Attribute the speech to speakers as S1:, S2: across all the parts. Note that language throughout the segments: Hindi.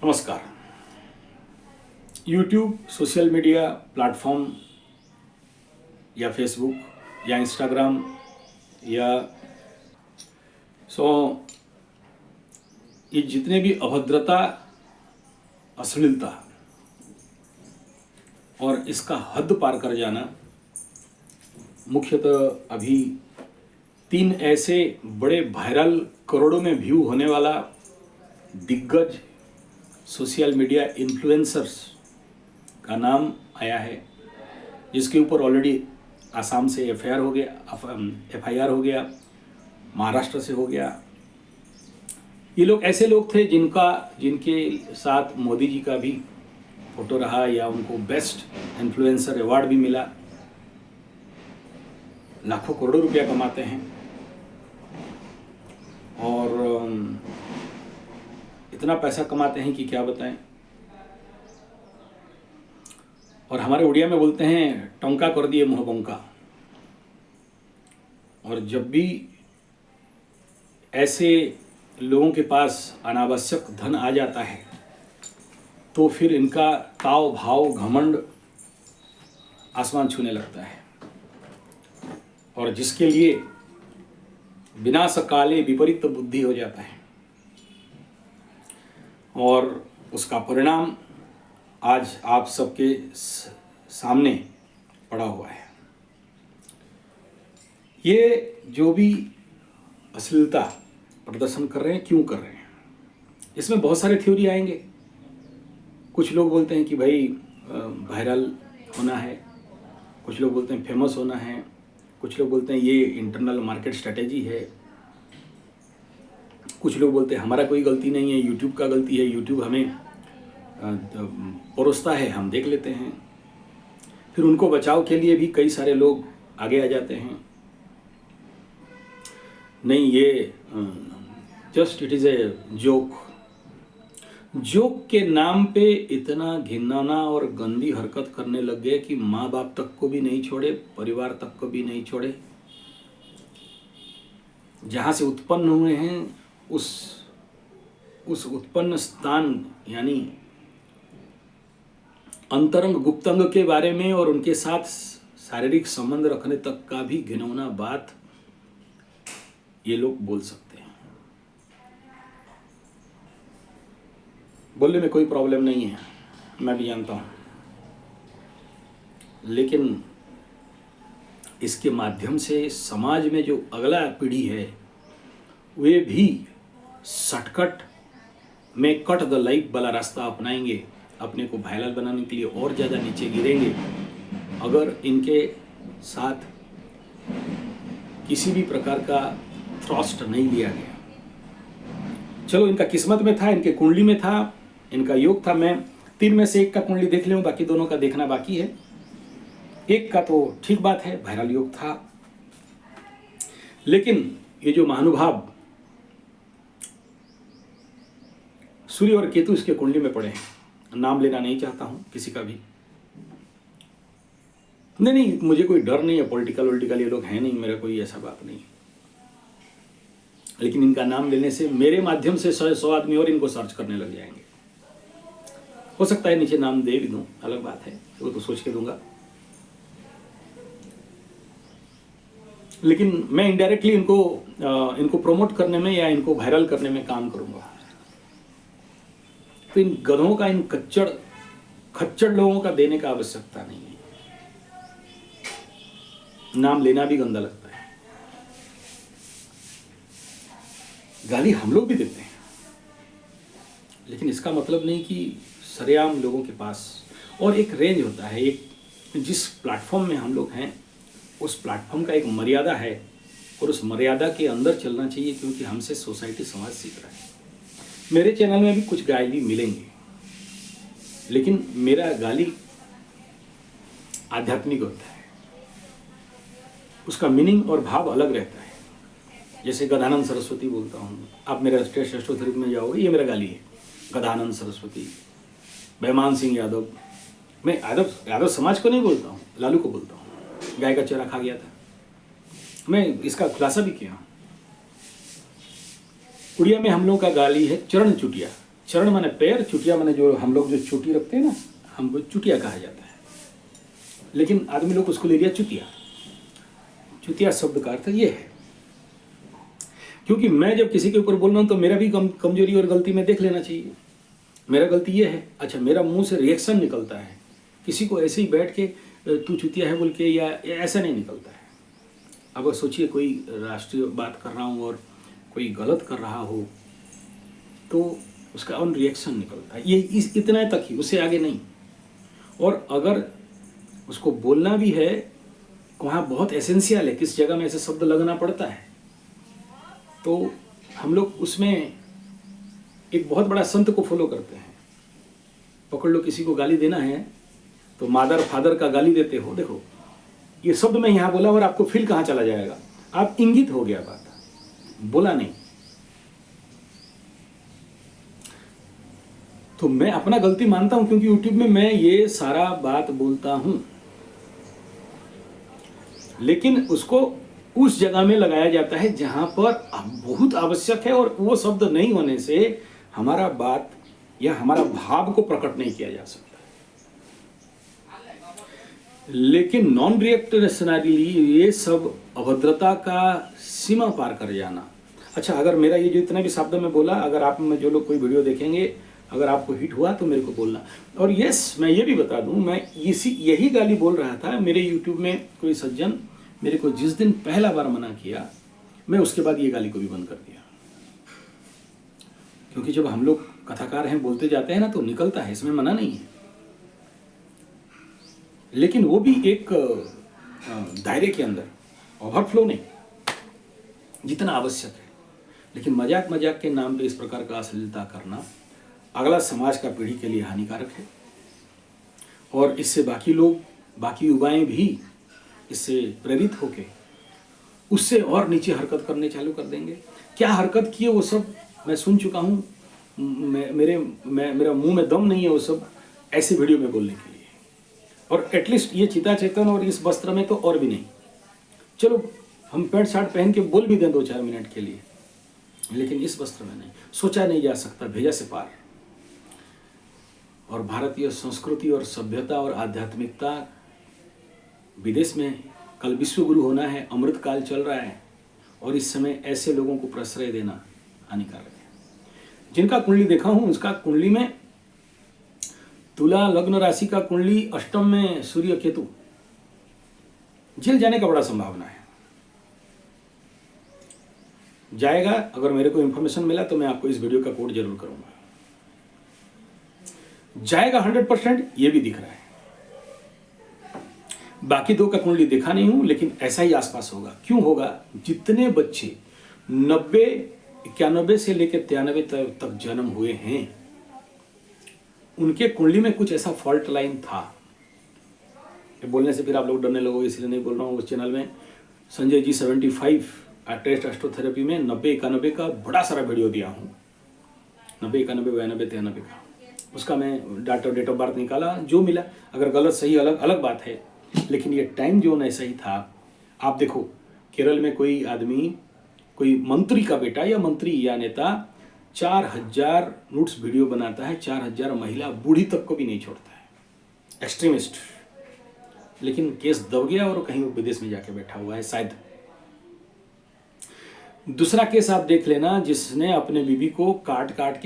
S1: नमस्कार। यूट्यूब सोशल मीडिया प्लेटफॉर्म या फेसबुक या इंस्टाग्राम या ये जितने भी अभद्रता, अश्लीलता और इसका हद पार कर जाना, मुख्यतः अभी 3 ऐसे बड़े वायरल करोड़ों में व्यू होने वाला दिग्गज सोशल मीडिया इन्फ्लुएंसर्स का नाम आया है, जिसके ऊपर ऑलरेडी आसाम से एफआईआर हो गया, महाराष्ट्र से हो गया। ये लोग ऐसे लोग थे जिनके साथ मोदी जी का भी फोटो रहा या उनको बेस्ट इन्फ्लुएंसर अवार्ड भी मिला। लाखों करोड़ों रुपया कमाते हैं और इतना पैसा कमाते हैं कि क्या बताएं। और हमारे उड़िया में बोलते हैं टंका कर दिए मुँह बंका। और जब भी ऐसे लोगों के पास अनावश्यक धन आ जाता है तो फिर इनका ताव भाव घमंड आसमान छूने लगता है, और जिसके लिए विनाश काले विपरीत बुद्धि हो जाता है, और उसका परिणाम आज आप सबके सामने पड़ा हुआ है। ये जो भी अश्लीलता प्रदर्शन कर रहे हैं, क्यों कर रहे हैं, इसमें बहुत सारे थ्योरी आएंगे। कुछ लोग बोलते हैं कि भाई वायरल होना है, कुछ लोग बोलते हैं फेमस होना है, कुछ लोग बोलते हैं ये इंटरनल मार्केट स्ट्रेटेजी है, कुछ लोग बोलते हैं हमारा कोई गलती नहीं है, यूट्यूब का गलती है, यूट्यूब हमें परोसता है, हम देख लेते हैं। फिर उनको बचाव के लिए भी कई सारे लोग आगे आ जाते हैं, नहीं ये just it is a joke के नाम पे इतना घिनौना और गंदी हरकत करने लग गए कि माँ बाप तक को भी नहीं छोड़े, परिवार तक को भी नहीं छोड़े। जहाँ से उत्पन्न हुए हैं उस उत्पन्न स्थान यानी अंतरंग गुप्तंग के बारे में और उनके साथ शारीरिक संबंध रखने तक का भी घिनौना बात ये लोग बोल सकते हैं। बोलने में कोई प्रॉब्लम नहीं है, मैं भी जानता हूँ, लेकिन इसके माध्यम से समाज में जो अगला पीढ़ी है वे भी शॉर्टकट में कट द लाइफ वाला रास्ता अपनाएंगे, अपने को वायरल बनाने के लिए और ज़्यादा नीचे गिरेंगे अगर इनके साथ किसी भी प्रकार का थ्रस्ट नहीं लिया गया। चलो, इनका किस्मत में था, इनके कुंडली में था, इनका योग था। मैं 3 में से 1 का कुंडली देख लूँ, बाकी दोनों का देखना बाकी है। 1 का तो ठीक बात है, वायरल योग था, लेकिन ये जो महानुभाव सूर्य और केतु इसके कुंडली में पड़े हैं, नाम लेना नहीं चाहता हूं किसी का भी। नहीं, मुझे कोई डर नहीं है, पॉलिटिकल ये लोग हैं नहीं, मेरा कोई ऐसा बात नहीं। लेकिन इनका नाम लेने से मेरे माध्यम से 100 आदमी और इनको सर्च करने लग जाएंगे। हो सकता है नीचे नाम दे भी दूं, अलग बात है, वो तो सोच के दूंगा, लेकिन मैं इनडायरेक्टली इनको प्रमोट करने में या इनको वायरल करने में काम करूंगा। तो इन गधों का, इन खच्चड़ लोगों का देने का आवश्यकता नहीं है। नाम लेना भी गंदा लगता है, गाली हम लोग भी देते हैं, लेकिन इसका मतलब नहीं कि सरेआम लोगों के पास, और एक रेंज होता है, एक जिस प्लेटफॉर्म में हम लोग हैं उस प्लेटफॉर्म का एक मर्यादा है, और उस मर्यादा के अंदर चलना चाहिए, क्योंकि हमसे सोसाइटी, समाज सीख रहा है। मेरे चैनल में भी कुछ गाली मिलेंगे, लेकिन मेरा गाली आध्यात्मिक होता है, उसका मीनिंग और भाव अलग रहता है। जैसे गदानंद सरस्वती बोलता हूँ, आप मेरे राष्ट्रीय अष्टोत्तरित में जाओगे, ये मेरा गाली है। गदानंद सरस्वती, बैमान सिंह यादव, मैं यादव समाज को नहीं बोलता हूँ, लालू को बोलता हूँ, गाय का चेहरा खा गया था, मैं इसका खुलासा भी किया। उड़िया में हम लोगों का गाली है चरण चुटिया, चरण माने पैर, चुटिया माने जो हम लोग जो चोटी रखते हैं ना, हमको चुटिया कहा जाता है, लेकिन आदमी लोग उसको ले लिया चुतिया। चुतिया शब्द का अर्थ ये है। क्योंकि मैं जब किसी के ऊपर बोल रहा हूँ तो मेरा भी कमजोरी और गलती में देख लेना चाहिए। मेरा गलती ये है, अच्छा मेरा मुंह से रिएक्शन निकलता है, किसी को ऐसे ही बैठ के तू चुतिया है बोल के या ऐसा नहीं निकलता है। अगर सोचिए कोई राष्ट्रीय बात कर रहा हूँ और कोई गलत कर रहा हो तो उसका ऑन रिएक्शन निकलता है, ये इतना तक ही, उससे आगे नहीं। और अगर उसको बोलना भी है, वहाँ बहुत एसेंशियल है, किस जगह में ऐसे शब्द लगना पड़ता है, तो हम लोग उसमें एक बहुत बड़ा संत को फॉलो करते हैं। पकड़ लो किसी को गाली देना है तो मादर फादर का गाली देते हो, देखो ये शब्द मैं यहाँ बोला और आपको फील कहाँ चला जाएगा, आप इंगित हो गया, बात बोला नहीं। तो मैं अपना गलती मानता हूं क्योंकि YouTube में मैं ये सारा बात बोलता हूं, लेकिन उसको उस जगह में लगाया जाता है जहां पर बहुत आवश्यक है, और वो शब्द नहीं होने से हमारा बात या हमारा भाव को प्रकट नहीं किया जा सकता। लेकिन नॉन रिएक्शनरी ये सब अभद्रता का सीमा पार कर जाना। अच्छा, अगर मेरा ये जो इतना भी शब्द में बोला, अगर आप में जो लोग कोई वीडियो देखेंगे, अगर आपको हिट हुआ तो मेरे को बोलना। और यस, मैं ये भी बता दूं, मैं यही गाली बोल रहा था। मेरे यूट्यूब में कोई सज्जन मेरे को जिस दिन पहला बार मना किया, मैं उसके बाद ये गाली को भी बंद कर दिया। क्योंकि जब हम लोग कथाकार हैं, बोलते जाते हैं ना, तो निकलता है, इसमें मना नहीं है, लेकिन वो भी एक दायरे के अंदर, ओवरफ्लो नहीं, जितना आवश्यक है। लेकिन मजाक मजाक के नाम पे इस प्रकार का अश्लीलता करना अगला समाज का पीढ़ी के लिए हानिकारक है, और इससे बाकी लोग, बाकी युवाएं भी इससे प्रेरित होके उससे और नीचे हरकत करने चालू कर देंगे। क्या हरकत की है वो सब मैं सुन चुका हूँ, मेरा मुंह में दम नहीं है वो सब ऐसे वीडियो में बोलने के लिए। और एटलीस्ट ये चिता चेतन और इस वस्त्र में तो और भी नहीं, चलो हम पैंट शर्ट पहन के बोल भी दें 2-4 मिनट के लिए, लेकिन इस वस्त्र में नहीं, सोचा नहीं जा सकता, भेजा से पार। और भारतीय संस्कृति और सभ्यता और आध्यात्मिकता, विदेश में कल विश्व गुरु होना है, अमृत काल चल रहा है, और इस समय ऐसे लोगों को प्रश्रय देना हानिकारक है। जिनका कुंडली देखा हूं, उसका कुंडली में तुला लग्न राशि का कुंडली अष्टम में सूर्य केतु, जेल जाने का बड़ा संभावना है। जाएगा, अगर मेरे को इंफॉर्मेशन मिला तो मैं आपको इस वीडियो का कोड जरूर करूंगा। जाएगा 100%, ये भी दिख रहा है। बाकी 2 का कुंडली देखा नहीं हूं, लेकिन ऐसा ही आसपास होगा। क्यों होगा? जितने बच्चे 90, 91 से लेकर 93 तक जन्म हुए हैं, उनके कुंडली में कुछ ऐसा फॉल्ट लाइन था। ये बोलने से फिर आप लोग डरने लगोगे, इसलिए नहीं बोल रहा हूँ। उस चैनल में संजय जी 75 टेस्ट एस्ट्रोथेरेपी में 90, 91 का बड़ा सारा वीडियो दिया हूँ, 90, 91, 92, 93 का। उसका मैं डेट ऑफ बर्थ निकाला, जो मिला, अगर गलत सही अलग बात है, लेकिन ये टाइम जोन ऐसा ही था। आप देखो, केरल में कोई आदमी, कोई मंत्री का बेटा या मंत्री या नेता 4000 नोट्स वीडियो बनाता है, 4000 महिला बूढ़ी तक को भी नहीं छोड़ता है, एक्सट्रीमिस्ट। लेकिन केस दब गया और कहीं वो विदेश में जाके बैठा हुआ है शायद। दूसरा केस आप देख लेना, जिसने अपने बीबी को काट काट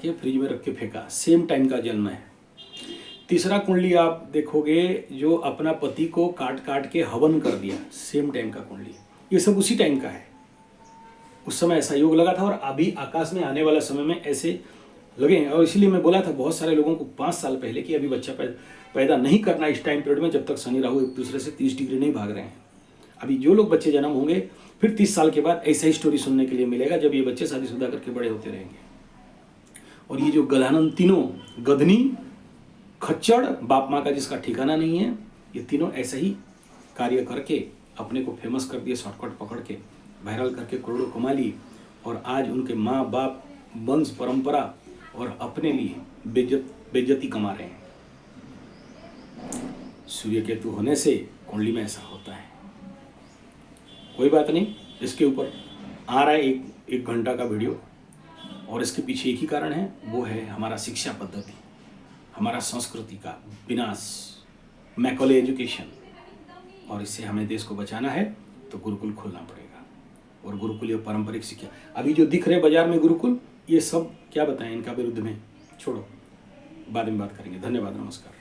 S1: के फ्रिज में रख के फेंका, सेम टाइम का जन्म है। तीसरा कुंडली आप देखोगे, जो अपना पति को काट काट के हवन कर दिया, सेम टाइम का कुंडली। ये सब उसी टाइम का है। उस समय ऐसा योग लगा था, और अभी आकाश में आने वाला समय में ऐसे लगे हैं। और इसीलिए मैं बोला था बहुत सारे लोगों को 5 साल पहले कि अभी बच्चा पैदा नहीं करना इस टाइम पीरियड में, जब तक शनि राहु एक दूसरे से 30 डिग्री नहीं भाग रहे हैं। अभी जो लोग बच्चे जन्म होंगे, फिर 30 साल के बाद ऐसा ही स्टोरी सुनने के लिए मिलेगा, जब ये बच्चे शादीशुदा करके बड़े होते रहेंगे। और ये जो गधानंद तीनों, गधनी, खच्चड़, बाप माँ का जिसका ठिकाना नहीं है, ये तीनों ऐसा ही कार्य करके अपने को फेमस कर दिए, शॉर्टकट पकड़ के वायरल करके करोड़ों कमा ली, और आज उनके माँ बाप, वंश परंपरा और अपने लिए बेइज्जती कमा रहे हैं। सूर्य केतु होने से कुंडली में ऐसा होता है। कोई बात नहीं, इसके ऊपर आ रहा है एक घंटा का वीडियो, और इसके पीछे एक ही कारण है, वो है हमारा शिक्षा पद्धति, हमारा संस्कृति का विनाश, मैकॉले एजुकेशन। और इससे हमें देश को बचाना है तो गुरुकुल खोलना पड़ेगा। और गुरुकुल ये पारंपरिक शिक्षा, अभी जो दिख रहे बाजार में गुरुकुल, ये सब क्या बताएं इनका विरुद्ध में, छोड़ो, बाद में बात करेंगे। धन्यवाद, नमस्कार।